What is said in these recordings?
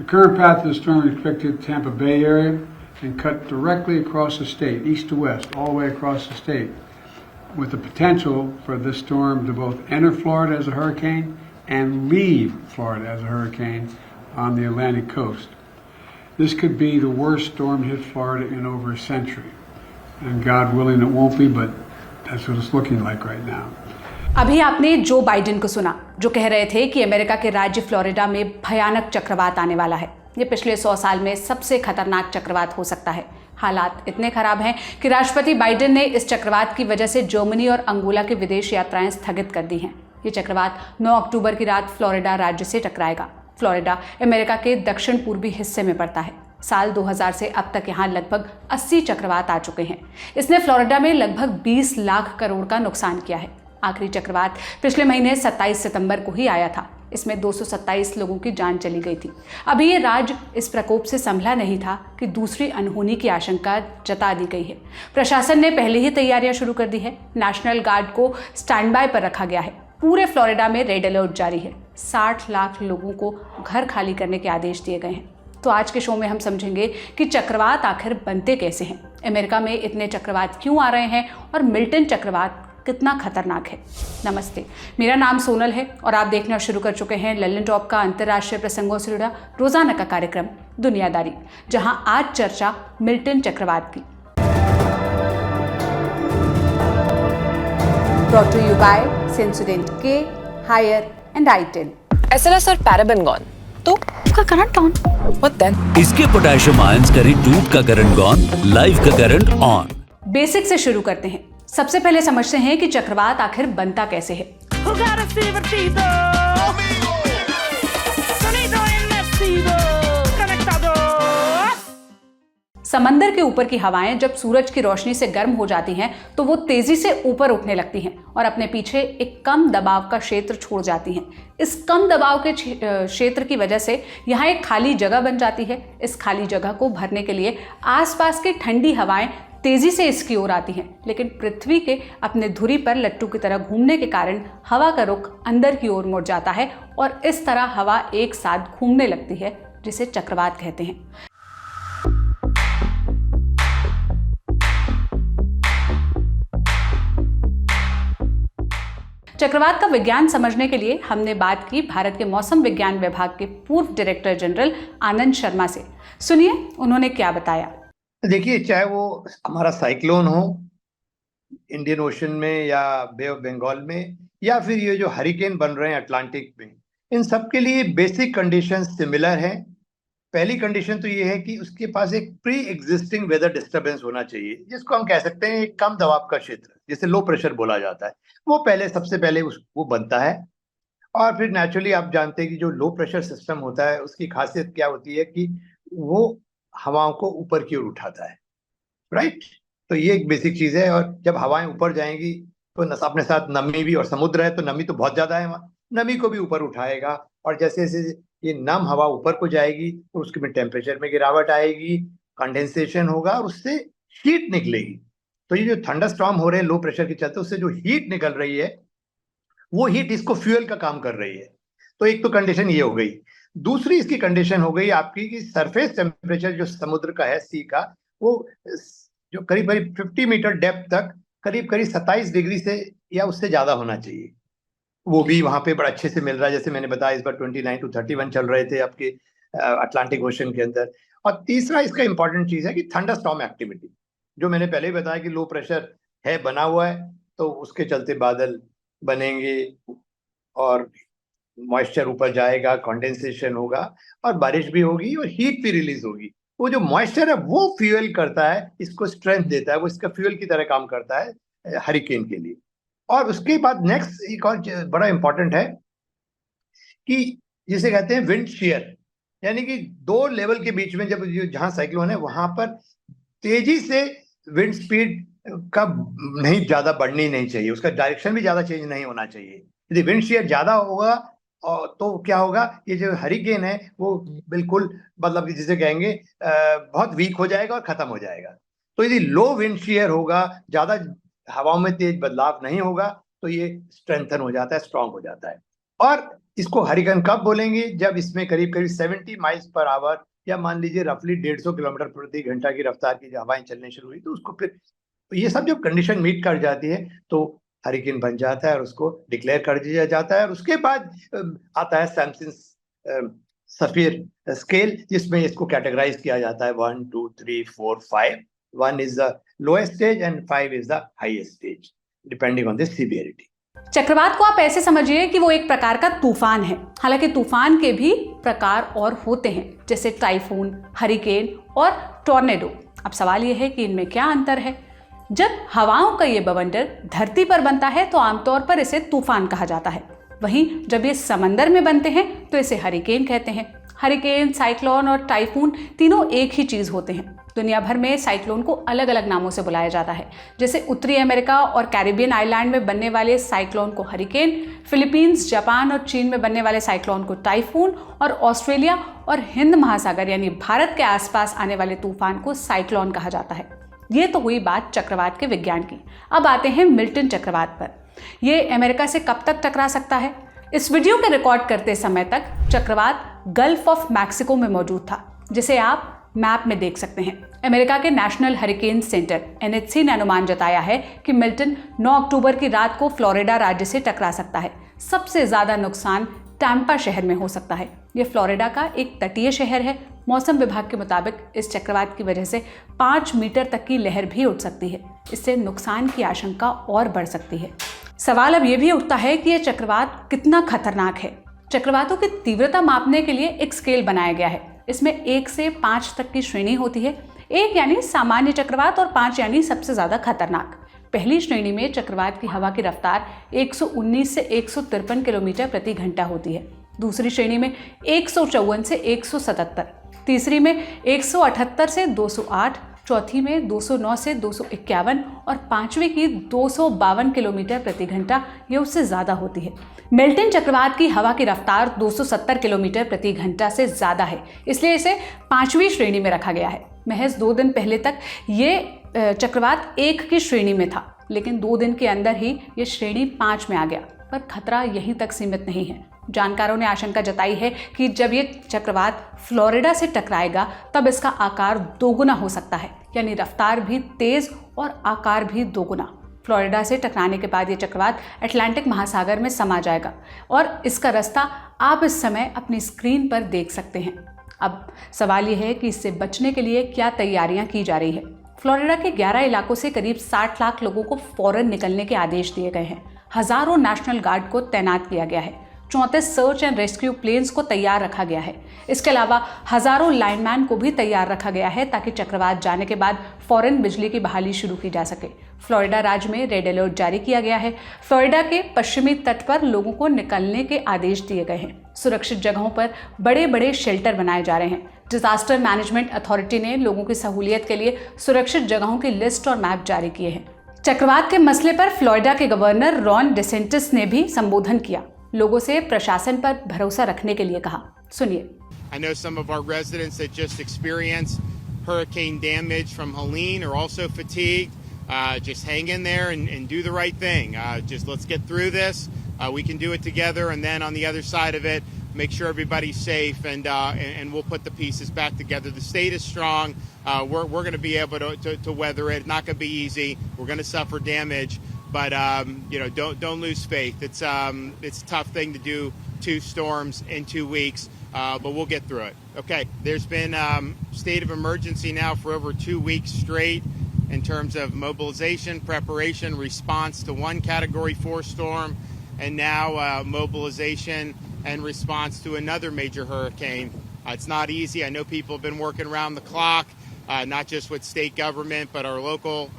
current path of the storm is expected to Tampa Bay area and cut directly across the state, east to west, all the way across the state, with the potential for this storm to both enter Florida as a hurricane and leave Florida as a hurricane on the Atlantic coast. This could be the worst storm to hit Florida in over a century. And God willing, it won't be, but that's what it's looking like right now. अभी आपने Joe Biden को सुना, जो कह रहे थे कि America के राज्य फ्लोरिडा में भयानक चक्रवात आने वाला है। ये पिछले 100 साल में सबसे खतरनाक चक्रवात हो सकता है। हालात इतने खराब हैं कि राष्ट्रपति बाइडेन ने इस चक्रवात की वजह से जर्मनी और अंगोला की विदेश यात्राएं स्थगित कर दी हैं। ये चक्रवात 9 अक्टूबर की रात फ्लोरिडा राज्य से टकराएगा। फ्लोरिडा अमेरिका के दक्षिण पूर्वी हिस्से में पड़ता है। साल 2000 से अब तक यहाँ लगभग 80 चक्रवात आ चुके हैं। इसने फ्लोरिडा में लगभग 20 लाख करोड़ का नुकसान किया है। आखिरी चक्रवात पिछले महीने 27 सितंबर को ही आया था। इसमें 227 लोगों की जान चली गई थी। अभी ये राज्य इस प्रकोप से संभला नहीं था कि दूसरी अनहोनी की आशंका जता दी गई है। प्रशासन ने पहले ही तैयारियां शुरू कर दी है। नेशनल गार्ड को स्टैंड बाय पर रखा गया है। पूरे फ्लोरिडा में रेड अलर्ट जारी है। 60 लाख लोगों को घर खाली करने के आदेश दिए गए हैं। तो आज के शो में हम समझेंगे कि चक्रवात आखिर बनते कैसे हैं, अमेरिका में इतने चक्रवात क्यों आ रहे हैं और मिल्टन चक्रवात कितना खतरनाक है। नमस्ते, मेरा नाम सोनल है और आप देखना शुरू कर चुके हैं लल्लन टॉप का अंतर्राष्ट्रीय प्रसंगों से जुड़ा रोजाना का कार्यक्रम दुनियादारी, जहां आज चर्चा मिल्टन चक्रवात की। Brought to you by Sensodyne K, Haier and i10. SLS और पैराबेन तो उसका करंट ऑन। What then? इसके पोटेशियम आयंस करें टूथ का करंट गॉन, लाइफ का करंट ऑन। बेसिक से शुरू करते हैं। सबसे पहले समझते हैं कि चक्रवात आखिर बनता कैसे है। समंदर के ऊपर की हवाएं जब सूरज की रोशनी से गर्म हो जाती हैं तो वो तेजी से ऊपर उठने लगती हैं और अपने पीछे एक कम दबाव का क्षेत्र छोड़ जाती हैं। इस कम दबाव के क्षेत्र की वजह से यहाँ एक खाली जगह बन जाती है। इस खाली जगह को भरने के लिए आसपास की ठंडी हवाएं तेजी से इसकी ओर आती हैं, लेकिन पृथ्वी के अपने धुरी पर लट्टू की तरह घूमने के कारण हवा का रुख अंदर की ओर मुड़ जाता है और इस तरह हवा एक साथ घूमने लगती है, जिसे चक्रवात कहते हैं। चक्रवात का विज्ञान समझने के लिए हमने बात की भारत के मौसम विज्ञान विभाग के पूर्व डायरेक्टर जनरल आनंद शर्मा से। सुनिए उन्होंने क्या बताया। देखिए, चाहे वो हमारा साइक्लोन हो इंडियन ओशन में या बे ऑफ बंगाल में, या फिर ये जो हरिकेन बन रहे हैं अटलांटिक में, इन सब के लिए बेसिक कंडीशन सिमिलर हैं। पहली कंडीशन तो ये है कि उसके पास एक प्री एग्जिस्टिंग वेदर डिस्टर्बेंस होना चाहिए, जिसको हम कह सकते हैं एक कम दबाव का क्षेत्र, जिसे लो प्रेशर बोला जाता है। वो सबसे पहले वो बनता है। और फिर नेचुरली आप जानते हैं कि जो लो प्रेशर सिस्टम होता है उसकी खासियत क्या होती है कि वो हवाओं को ऊपर की ओर उठाता है, राइट। तो ये एक बेसिक चीज है। और जब हवाएं ऊपर जाएंगी तो अपने साथ नमी भी, और समुद्र है तो नमी तो बहुत ज्यादा है वहाँ, नमी को भी ऊपर उठाएगा। और जैसे जैसे ये नम हवा ऊपर को जाएगी तो उसके में टेम्परेचर में गिरावट आएगी, कंडेंसेशन होगा और उससे हीट निकलेगी। तो ये जो थंडरस्टॉर्म हो रहे हैं लो प्रेशर के चलते, उससे जो हीट निकल रही है वो हीट इसको फ्यूल का काम कर रही है। तो एक तो कंडीशन ये हो गई। दूसरी इसकी कंडीशन हो गई आपकी कि सरफेस टेम्परेचर जो समुद्र का है, सी का, वो जो करीब करीब 50 मीटर डेप्थ तक करीब करीब 27 डिग्री से या उससे ज्यादा होना चाहिए। वो भी वहां पे बड़ा अच्छे से मिल रहा है। जैसे मैंने बताया, इस बार 29 to 31 चल रहे थे आपके अटलांटिक ओशन के अंदर। और तीसरा इसका इंपॉर्टेंट चीज है कि थंडरस्टॉर्म एक्टिविटी, जो मैंने पहले ही बताया कि लो प्रेशर है बना हुआ है तो उसके चलते बादल बनेंगे और मॉइस्चर ऊपर जाएगा, कंडेंसेशन होगा और बारिश भी होगी और हीट भी रिलीज होगी। वो जो मॉइस्चर है वो फ्यूल करता है, इसको स्ट्रेंथ देता है, वो इसका फ्यूल की तरह काम करता है हरिकेन के लिए। और उसके बाद नेक्स्ट एक और बड़ा इंपॉर्टेंट है कि जिसे कहते हैं विंड शेयर, यानी कि दो लेवल के बीच में जब जहां साइक्लोन है वहां पर तेजी से विंड स्पीड का नहीं ज्यादा बढ़नी नहीं चाहिए, उसका डायरेक्शन भी ज्यादा चेंज नहीं होना चाहिए। यदि विंड शेयर ज्यादा होगा तो क्या होगा, ये जो हरिकेन है वो बिल्कुल मतलब जिसे कहेंगे बहुत वीक हो जाएगा और खत्म हो जाएगा। तो यदि लो विंड शेयर होगा, ज्यादा हवाओं में तेज बदलाव नहीं होगा, तो ये स्ट्रेंथन हो जाता है, स्ट्रांग हो जाता है। और इसको हरिकेन कब बोलेंगे? जब इसमें करीब करीब 70 माइल्स पर आवर या मान लीजिए रफली 150 किलोमीटर प्रति घंटा की रफ्तार की जब हवाएं चलने शुरू हुई, तो उसको फिर ये सब जब कंडीशन मीट कर जाती है तो हरिकेन बन जाता है और उसको डिक्लेयर कर दिया जाता है। और उसके बाद आता है सैमसन सफीर स्केल, जिसमें इसको कैटेगराइज किया जाता है 1 2 3 4 5। 1 is the lowest stage and 5 is the highest stage depending on the severity। चक्रवात को आप ऐसे समझिए कि वो एक प्रकार का तूफान है। हालांकि तूफान के भी प्रकार और होते हैं, जैसे टाइफून, हरिकेन और टॉर्नेडो। अब सवाल ये है कि इनमें क्या अंतर है। जब हवाओं का ये बवंडर धरती पर बनता है तो आमतौर पर इसे तूफान कहा जाता है। वहीं जब ये समंदर में बनते हैं तो इसे हरिकेन कहते हैं। हरिकेन, साइक्लोन और टाइफून तीनों एक ही चीज होते हैं। दुनिया भर में साइक्लोन को अलग अलग नामों से बुलाया जाता है, जैसे उत्तरी अमेरिका और कैरिबियन आइलैंड में बनने वाले साइक्लोन को हरिकेन, फिलीपींस, जापान और चीन में बनने वाले साइक्लोन को टाइफून, और ऑस्ट्रेलिया और हिंद महासागर यानी भारत के आसपास आने वाले तूफान को साइक्लोन कहा जाता है। ये तो हुई बात चक्रवात के विज्ञान की। अब आते हैं मिल्टन चक्रवात पर। ये अमेरिका से कब तक टकरा सकता है? इस वीडियो के रिकॉर्ड करते समय तक चक्रवात गल्फ ऑफ मैक्सिको में मौजूद था, जिसे आप मैप में देख सकते हैं। अमेरिका के नेशनल हरिकेन सेंटर NHC ने अनुमान जताया है कि मिल्टन 9 अक्टूबर की रात को फ्लोरिडा राज्य से टकरा सकता है। सबसे ज्यादा नुकसान टैम्पा शहर में हो सकता है। यह फ्लोरिडा का एक तटीय शहर है। मौसम विभाग के मुताबिक इस चक्रवात की वजह से 5 मीटर तक की लहर भी उठ सकती है। इससे नुकसान की आशंका और बढ़ सकती है। सवाल अब यह भी उठता है कि यह चक्रवात कितना खतरनाक है। चक्रवातों की तीव्रता मापने के लिए एक स्केल बनाया गया है। इसमें 1 से 5 तक की श्रेणी होती है। 1 यानी सामान्य चक्रवात और 5 यानी सबसे ज्यादा खतरनाक। पहली श्रेणी में चक्रवात की हवा की रफ्तार 119 से 153 किलोमीटर प्रति घंटा होती है। दूसरी श्रेणी में 154 से 177, तीसरी में 178 से 208, चौथी में 209 से 251 और पांचवी की 252 किलोमीटर प्रति घंटा, ये उससे ज्यादा होती है। मिल्टन चक्रवात की हवा की रफ्तार 270 किलोमीटर प्रति घंटा से ज्यादा है, इसलिए इसे 5वीं श्रेणी में रखा गया है। महज 2 दिन पहले तक ये चक्रवात 1 की श्रेणी में था, लेकिन 2 दिन के अंदर ही ये श्रेणी 5 में आ गया। पर खतरा यहीं तक सीमित नहीं है। जानकारों ने आशंका जताई है कि जब ये चक्रवात फ्लोरिडा से टकराएगा तब इसका आकार दोगुना हो सकता है, यानी रफ्तार भी तेज और आकार भी दोगुना। फ्लोरिडा से टकराने के बाद ये चक्रवात अटलांटिक महासागर में समा जाएगा और इसका रास्ता आप इस समय अपनी स्क्रीन पर देख सकते हैं। अब सवाल ये है कि इससे बचने के लिए क्या तैयारियां की जा रही है। फ्लोरिडा के 11 इलाकों से करीब 60 लाख लोगों को फौरन निकलने के आदेश दिए गए हैं। हजारों नेशनल गार्ड को तैनात किया गया है। 34 सर्च एंड रेस्क्यू प्लेन्स को तैयार रखा गया है। इसके अलावा हजारों लाइनमैन को भी तैयार रखा गया है ताकि चक्रवात जाने के बाद फौरन बिजली की बहाली शुरू की जा सके। फ्लोरिडा राज्य में रेड अलर्ट जारी किया गया है। फ्लोरिडा के पश्चिमी तट पर लोगों को निकलने के आदेश दिए गए हैं। सुरक्षित जगहों पर बड़े बड़े शेल्टर बनाए जा रहे हैं। डिजास्टर मैनेजमेंट अथॉरिटी ने लोगों की सहूलियत के लिए सुरक्षित जगहों की लिस्ट और मैप जारी किए हैं। चक्रवात के मसले पर फ्लोरिडा के गवर्नर रॉन डिसेंटिस ने भी संबोधन किया। लोगों से प्रशासन पर भरोसा रखने के लिए कहा। सुनिए। I know some of our residents that just experienced hurricane damage from Helene are also fatigued. Just hang in there and do the right thing. Just let's get through this. We can do it together. And then on the other side of it, make sure everybody's safe and we'll put the pieces back together. The state is strong. We're going to be able to weather it. It's not going to be easy. We're going to suffer damage. But don't lose faith. It's a tough thing to do 2 storms in 2 weeks, but we'll get through it. Okay, there's been state of emergency now for over 2 weeks straight in terms of mobilization, preparation, response to one Category 4 storm, and now mobilization and response to another major hurricane. It's not easy. I know people have been working around the clock, not just with state government, but our local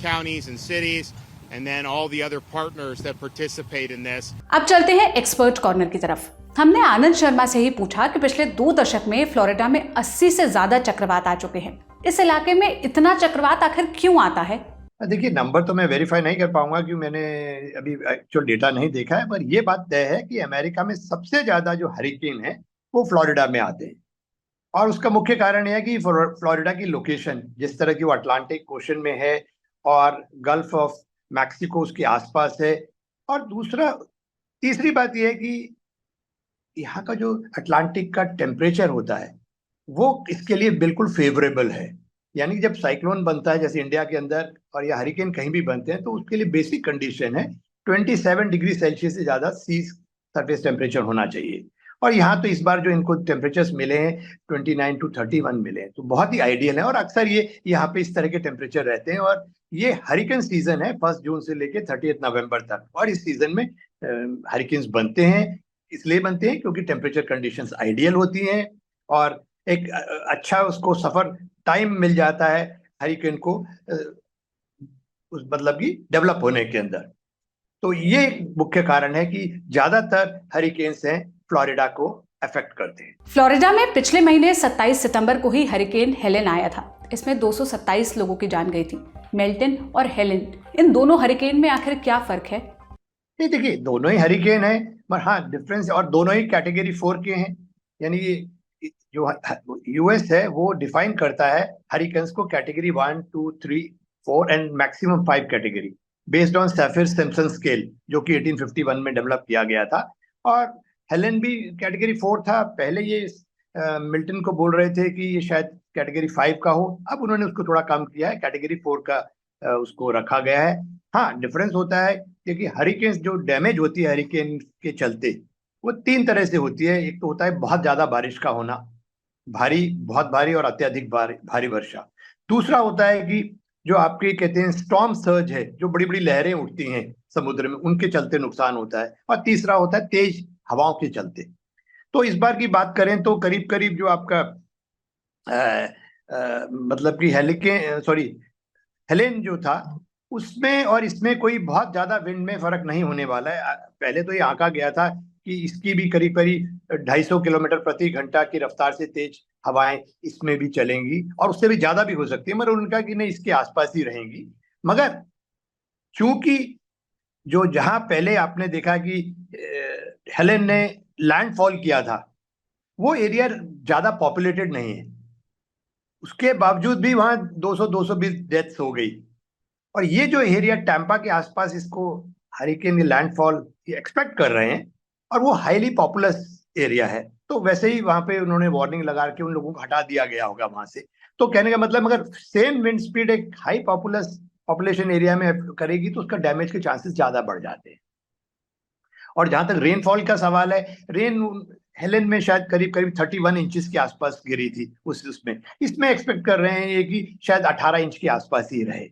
counties and cities, and then all the other partners that participate in this. अब चलते हैं expert corner की तरफ। हमने आनंद शर्मा से ही पूछा कि पिछले 2 दशक में फ्लोरिडा में 80 से ज्यादा चक्रवात आ चुके हैं। इस इलाके में इतना चक्रवात आखिर क्यों आता है? देखिए, नंबर तो मैं वेरीफाई नहीं कर पाऊंगा क्योंकि मैंने अभी एक्चुअल डेटा नहीं देखा है, पर यह बात तय है कि अमेरिका में सबसे ज्यादा जो हरिकेन है वो फ्लोरिडा में आते हैं। और उसका मुख्य कारण यह है कि फ्लोरिडा की लोकेशन जिस तरह की वो अटलांटिक ओशन में है और गल्फ ऑफ मैक्सिको उसके आसपास है, और दूसरा तीसरी बात यह है कि यहाँ का जो अटलांटिक का टेम्परेचर होता है वो इसके लिए बिल्कुल फेवरेबल है। यानी कि जब साइक्लोन बनता है जैसे इंडिया के अंदर और या हरिकेन कहीं भी बनते हैं तो उसके लिए बेसिक कंडीशन है 27 डिग्री सेल्सियस से ज्यादा सी सरफेस टेम्परेचर होना चाहिए। और यहाँ तो इस बार जो इनको टेम्परेचर्स मिले हैं 29 to 31 मिले हैं, तो बहुत ही आइडियल है। और अक्सर ये यहाँ पे इस तरह के टेम्परेचर रहते हैं। और ये हरिकेन सीजन है 1 जून से लेके 30 नवंबर तक। और इस सीजन में हरिकेन्स बनते हैं, इसलिए बनते हैं क्योंकि टेम्परेचर कंडीशंस आइडियल होती हैं और एक अच्छा उसको सफर टाइम मिल जाता है हरिकेन को उस मतलब की डेवलप होने के अंदर। तो ये मुख्य कारण है कि ज्यादातर हरिकेन्स हैं फ्लोरिडा को अफेक्ट करते हैं। फ्लोरिडा में पिछले महीने 27 सितंबर को ही हरिकेन हेलेन आया था। इसमें 227 लोगों की जान गई थी। मिल्टन और हेलेन, इन दोनों हरिकेन में आखिर क्या फर्क है? नहीं, देखिए दोनों ही हरिकेन है, पर हाँ डिफरेंस, और दोनों ही कैटेगरी 4 के हैं। यानी जो यूएस है वो डिफाइन करता है हरिकेन्स को category 1, 2, 3, 4 and maximum 5 category based on Saffir Simpson scale जो कि 1851 में डेवलप किया गया था। और हेलेन भी कैटेगरी 4 था। पहले ये मिल्टन को बोल रहे थे कि ये शायद कैटेगरी 5 का हो, अब उन्होंने उसको थोड़ा कम किया है, कैटेगरी 4 का उसको रखा गया है। हाँ डिफरेंस होता है क्योंकि हरिकेन जो डैमेज होती है हरिकेन के चलते वो 3 तरह से होती है। एक तो होता है बहुत ज्यादा बारिश का होना, भारी, बहुत भारी और अत्यधिक भारी वर्षा। दूसरा होता है कि जो आपके कहते हैं स्टॉर्म सर्ज है, जो बड़ी बड़ी लहरें उठती हैं समुद्र में, उनके चलते नुकसान होता है। और तीसरा होता है तेज हवाओं के चलते। तो इस बार की बात करें तो करीब करीब जो आपका मतलब कि हेलेन जो था उसमें और इसमें कोई बहुत ज्यादा विंड में फर्क नहीं होने वाला है। पहले तो ये आंका गया था कि इसकी भी करीब करीब 250 किलोमीटर प्रति घंटा की रफ्तार से तेज हवाएं इसमें भी चलेंगी और उससे भी ज्यादा भी हो सकती है, मगर उनका कि नहीं इसके आसपास ही रहेंगी। मगर चूंकि जो जहां पहले आपने देखा कि हेलेन ने लैंडफॉल किया था वो एरिया ज्यादा पॉपुलेटेड नहीं है, उसके बावजूद भी वहां 200-220 डेथ्स हो गई। और ये जो एरिया टैंपा के आसपास इसको हरिकेन लैंडफॉल एक्सपेक्ट कर रहे हैं और वो हाईली पॉपुलस एरिया है, तो वैसे ही वहां पे उन्होंने वार्निंग लगा के उन लोगों को हटा दिया गया होगा वहां से। तो कहने का मतलब अगर सेम विंड स्पीड एक हाई पॉपुलेशन एरिया में करेगी तो उसका डैमेज के चांसेस ज्यादा बढ़ जाते हैं। और जहां तक रेनफॉल का सवाल है, हेलेन में शायद करीब करीब 31 इंचेस के आसपास गिरी थी उसमें। इसमें एक्सपेक्ट कर रहे हैं ये कि शायद 18 इंच के आसपास ही रहे।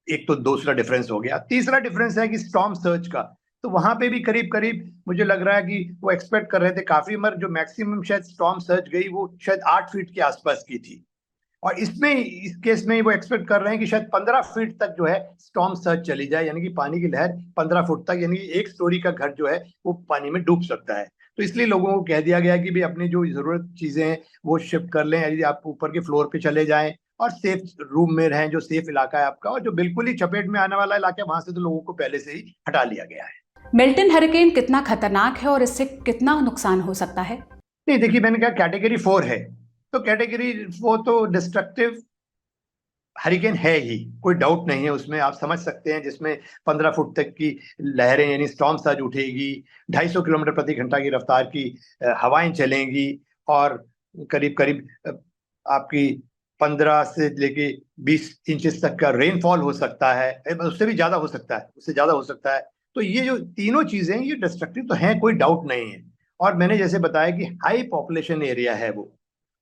एक तो दूसरा डिफरेंस हो गया। तीसरा डिफरेंस है कि स्टॉर्म सर्ज का, तो वहां पे भी करीब करीब मुझे लग रहा है कि वो एक्सपेक्ट कर रहे थे काफी, मगर जो मैक्सिमम शायद स्टॉर्म सर्ज गई वो शायद 8 फीट के आसपास की थी। और इसमें इस केस में वो एक्सपेक्ट कर रहे हैं कि शायद 15 फीट तक जो है स्टॉर्म सर्ज चली जाए, यानी कि पानी की लहर 15 फुट तक, यानी कि 1 स्टोरी का घर जो है वो पानी में डूब सकता है। तो इसलिए लोगों को कह दिया गया कि भाई अपनी जो जरूरत चीजें हैं वो शिफ्ट कर लें, यदि आप ऊपर के फ्लोर पे चले जाएं और सेफ रूम में रहें, जो सेफ इलाका है आपका। और जो बिल्कुल ही चपेट में आने वाला इलाका है वहां से तो लोगों को पहले से ही हटा लिया गया है। मिल्टन हरिकेन कितना खतरनाक है और इससे कितना नुकसान हो सकता है? नहीं देखिए, मैंने कहा कैटेगरी 4 है, तो कैटेगरी 4 तो डिस्ट्रक्टिव हरिकेन है ही, कोई डाउट नहीं है उसमें। आप समझ सकते हैं जिसमें 15 फुट तक की लहरें यानी स्टॉर्म सर्ज उठेगी, 250 किलोमीटर प्रति घंटा की रफ्तार की हवाएं चलेंगी और करीब करीब आपकी 15 से लेके 20 इंचेस तक का रेनफॉल हो सकता है, उससे भी ज्यादा हो सकता है, उससे ज्यादा हो सकता है। तो ये जो तीनों चीजें ये डिस्ट्रक्टिव तो हैं, कोई डाउट नहीं है। और मैंने जैसे बताया कि हाई पॉपुलेशन एरिया है वो,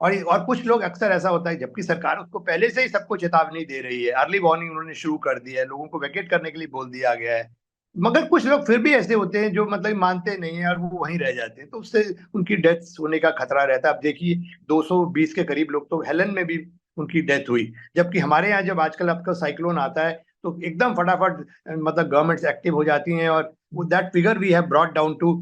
और कुछ लोग अक्सर ऐसा होता है जबकि सरकार उसको पहले से ही सबको चेतावनी दे रही है, अर्ली वार्निंग उन्होंने शुरू कर दिया है, लोगों को वैकेट करने के लिए बोल दिया गया है, मगर कुछ लोग फिर भी ऐसे होते हैं जो मतलब मानते नहीं है और वो वहीं रह जाते हैं, तो उससे उनकी डेथ होने का खतरा रहता है। अब देखिए 220 के करीब लोग तो हेलेन में भी उनकी डेथ हुई, जबकि हमारे यहाँ जब आजकल आपका साइक्लोन आता है तो एकदम फटाफट मतलब गवर्नमेंट्स एक्टिव हो जाती हैं और that figure we have brought down to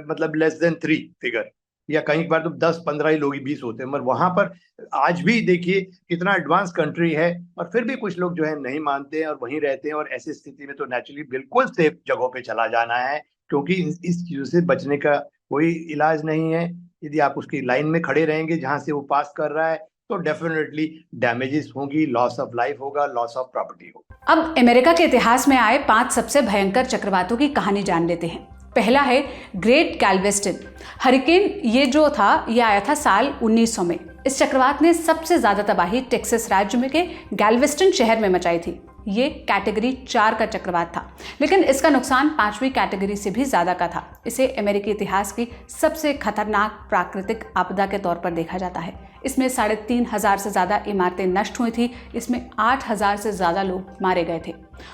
मतलब लेस देन 3 फिगर, या कई बार तो 10-15 ही लोग ही 20 होते हैं। मगर वहां पर आज भी देखिए कितना एडवांस कंट्री है और फिर भी कुछ लोग जो है नहीं मानते हैं और वहीं रहते हैं। और ऐसी स्थिति में तो नेचुरली बिल्कुल सेफ जगहों पे चला जाना है, क्योंकि इस चीजों से बचने का कोई इलाज नहीं है। यदि आप उसकी लाइन में खड़े रहेंगे जहां से वो पास कर रहा है तो डेफिनेटली डैमेजेस होंगी, लॉस ऑफ लाइफ होगा, लॉस ऑफ प्रॉपर्टी होगा। अब अमेरिका के इतिहास में आए 5 सबसे भयंकर चक्रवातों की कहानी जान लेते हैं। पहला है ग्रेट गैल्वेस्टन हरिकेन। ये जो था ये आया था साल 1900 में। इस चक्रवात ने सबसे ज़्यादा तबाही टेक्सास राज्य में के गैल्वेस्टन शहर में मचाई थी। ये कैटेगरी 4 का चक्रवात था, लेकिन इसका नुकसान 5वीं कैटेगरी से भी ज़्यादा का था। इसे अमेरिकी इतिहास की सबसे खतरनाक प्राकृतिक आपदा के तौर पर देखा जाता है। इसमें 3,500 से ज़्यादा इमारतें नष्ट हुई थी। इसमें 8,000 से ज़्यादा लोग मारे गए थे।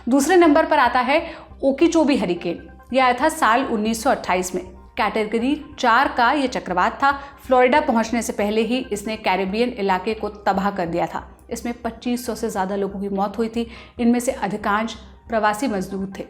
दूसरे नंबर पर आता है ओकीचोबी हरिकेन। यह आया था साल 1928 में। कैटेगरी 4 का ये चक्रवात था। फ्लोरिडा पहुंचने से पहले ही इसने कैरिबियन इलाके को तबाह कर दिया था। इसमें 2500 से ज़्यादा लोगों की मौत हुई थी। इनमें से अधिकांश प्रवासी मजदूर थे।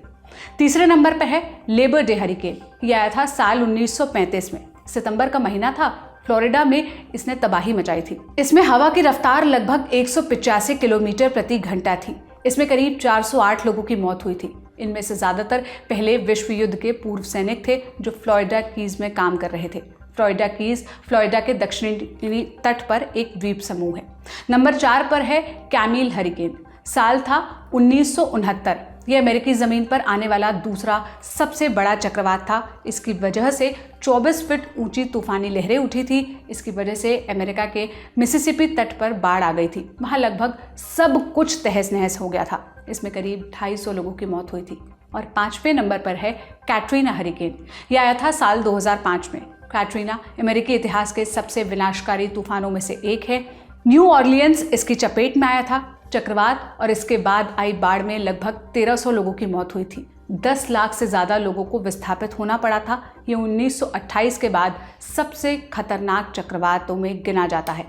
तीसरे नंबर पर है लेबर डे हरिकेन। यह आया था साल 1935 में। सितंबर का महीना था। फ्लोरिडा में इसने तबाही मचाई थी। इसमें हवा की रफ्तार लगभग 185 किलोमीटर प्रति घंटा थी। इसमें करीब 408 लोगों की मौत हुई थी। इनमें से ज़्यादातर पहले विश्व युद्ध के पूर्व सैनिक थे जो फ्लोरिडा कीज में काम कर रहे थे। फ्लोरिडा कीज फ्लोरिडा के दक्षिणी तट पर एक द्वीप समूह है। नंबर 4 पर है कैमिल हरिकेन। साल था 1969। यह अमेरिकी ज़मीन पर आने वाला दूसरा सबसे बड़ा चक्रवात था। इसकी वजह से 24 फीट ऊंची तूफानी लहरें उठी थी। इसकी वजह से अमेरिका के मिसिसिपी तट पर बाढ़ आ गई थी। वहाँ लगभग सब कुछ तहस नहस हो गया था। इसमें करीब 250 लोगों की मौत हुई थी। और 5वें नंबर पर है कैटरीना हरिकेन। यह आया था साल 2005 में। कैटरीना अमेरिकी इतिहास के सबसे विनाशकारी तूफानों में से एक है। न्यू ऑर्लियंस इसकी चपेट में आया था। चक्रवात और इसके बाद आई बाढ़ में लगभग 1300 लोगों की मौत हुई थी। 10 लाख से ज़्यादा लोगों को विस्थापित होना पड़ा था। ये 1928 के बाद सबसे खतरनाक चक्रवातों में गिना जाता है।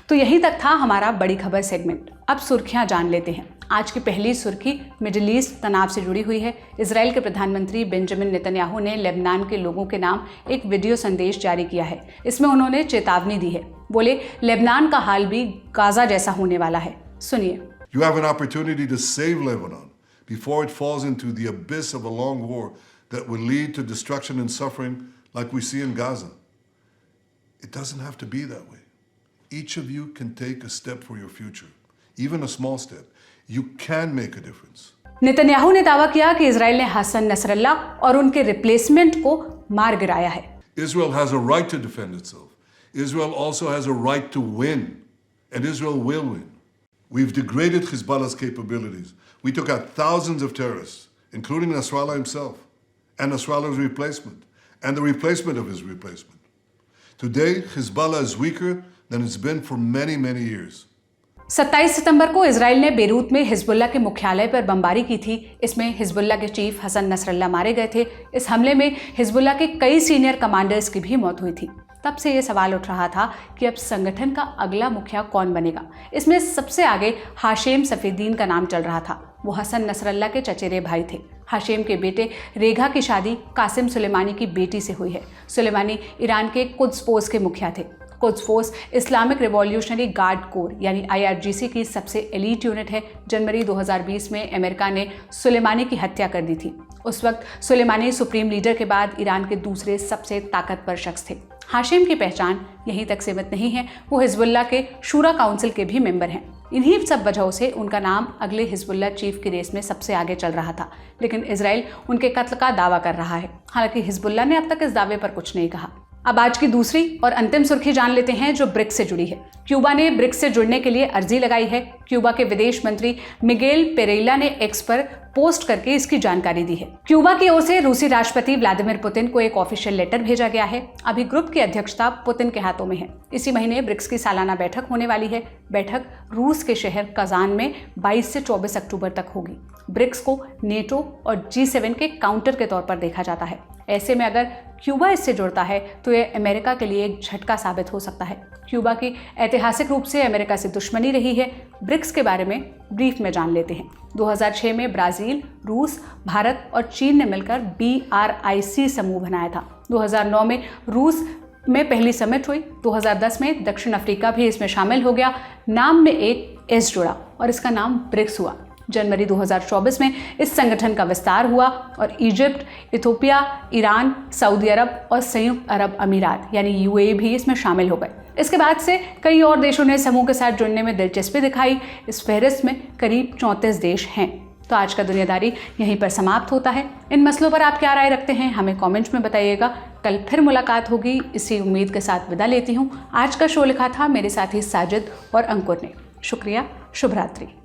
तो यहीं तक था हमारा बड़ी खबर सेगमेंट। अब सुर्खियां जान लेते हैं। आज की पहली सुर्खी मिडिल ईस्ट तनाव से जुड़ी हुई है। इजराइल के प्रधानमंत्री बेंजामिन नेतन्याहू ने लेबनान के लोगों के नाम एक वीडियो संदेश जारी किया है। इसमें उन्होंने चेतावनी दी है। बोले, लेबनान का हाल भी गाजा जैसा होने वाला है। सुनिए। You have an opportunity to save Lebanon before it falls into the abyss of a long war that will lead to destruction and suffering like we see in Gaza. It doesn't have to be that way. Each of you can take a step for your future, even a small step. You can make a difference. Netanyahu ने दावा किया कि Israel ने Hassan Nasrallah और उनके replacement को मार गिराया है। Israel has a right to defend itself. Israel also has a right to win, and Israel will win. We've degraded Hezbollah's capabilities. We took out thousands of terrorists, including Nasrallah himself, and Nasrallah's replacement, and the replacement of his replacement. Today, Hezbollah is weaker than it's been for many, many years. 27 सितंबर को Israel ने Beirut में Hezbollah के मुख्यालय पर बमबारी की थी। इसमें हिजबुल्लाह के चीफ हसन नसरल्लाह मारे गए थे। इस हमले में हिजबुल्लाह के कई सीनियर कमांडर्स की भी मौत हुई थी। तब से ये सवाल उठ रहा था कि अब संगठन का अगला मुखिया कौन बनेगा। इसमें सबसे आगे हाशेम सफीदीन का नाम चल रहा था। वो हसन नसरल्लाह के चचेरे भाई थे। हाशेम के बेटे रेगा की शादी कासिम सुलेमानी की बेटी से हुई है। सुलेमानी ईरान के कुद्स फोर्स के मुखिया थे। Quds force Islamic revolutionary guard core यानी IRGC की सबसे एलीट यूनिट है। जनवरी 2020 में अमेरिका ने सुलेमानी की हत्या कर दी थी। उस वक्त सुलेमानी सुप्रीम लीडर के बाद ईरान के दूसरे सबसे ताकतवर शख्स थे। हाशिम की पहचान यहीं तक सीमित नहीं है। वो हिजबुल्लाह के शूरा काउंसिल के भी मेंबर हैं। इन्हीं सब वजहों से उनका नाम अगले हिजबुल्लाह चीफ की रेस में सबसे आगे चल रहा था। लेकिन इजराइल उनके कत्ल का दावा कर रहा है। हालांकि हिजबुल्लाह ने अब तक इस दावे पर कुछ नहीं कहा। अब आज की दूसरी और अंतिम सुर्खी जान लेते हैं जो ब्रिक्स से जुड़ी है। क्यूबा ने ब्रिक्स से जुड़ने के लिए अर्जी लगाई है। क्यूबा के विदेश मंत्री मिगेल पेरेला ने एक्स पर पोस्ट करके इसकी जानकारी दी है। क्यूबा की ओर से रूसी राष्ट्रपति व्लादिमीर पुतिन को एक ऑफिशियल लेटर भेजा गया है। अभी ग्रुप की अध्यक्षता पुतिन के हाथों में है। इसी महीने ब्रिक्स की सालाना बैठक होने वाली है। बैठक रूस के शहर कजान में 22 से 24 अक्टूबर तक होगी। ब्रिक्स को नेटो और G7 के काउंटर के तौर पर देखा जाता है। ऐसे में अगर क्यूबा इससे जुड़ता है तो यह अमेरिका के लिए एक झटका साबित हो सकता है। क्यूबा की ऐतिहासिक रूप से अमेरिका से दुश्मनी रही है। ब्रिक्स के बारे में ब्रीफ में जान लेते हैं। 2006 में ब्राजील, रूस, भारत और चीन ने मिलकर BRIC समूह बनाया था। 2009 में रूस में पहली समिट हुई। 2010 में दक्षिण अफ्रीका भी इसमें शामिल हो गया। नाम में एक S जुड़ा और इसका नाम ब्रिक्स हुआ। जनवरी 2024 में इस संगठन का विस्तार हुआ और इजिप्ट, इथियोपिया, ईरान, सऊदी अरब और संयुक्त अरब अमीरात यानी UAE भी इसमें शामिल हो गए। इसके बाद से कई और देशों ने समूह के साथ जुड़ने में दिलचस्पी दिखाई। इस फहरिस्त में करीब 34 देश हैं। तो आज का दुनियादारी यहीं पर समाप्त होता है। इन मसलों पर आप क्या राय रखते हैं हमें कमेंट्स में बताइएगा। कल फिर मुलाकात होगी, इसी उम्मीद के साथ विदा लेती हूँ। आज का शो लिखा था मेरे साथी साजिद और अंकुर ने। शुक्रिया, शुभ रात्रि।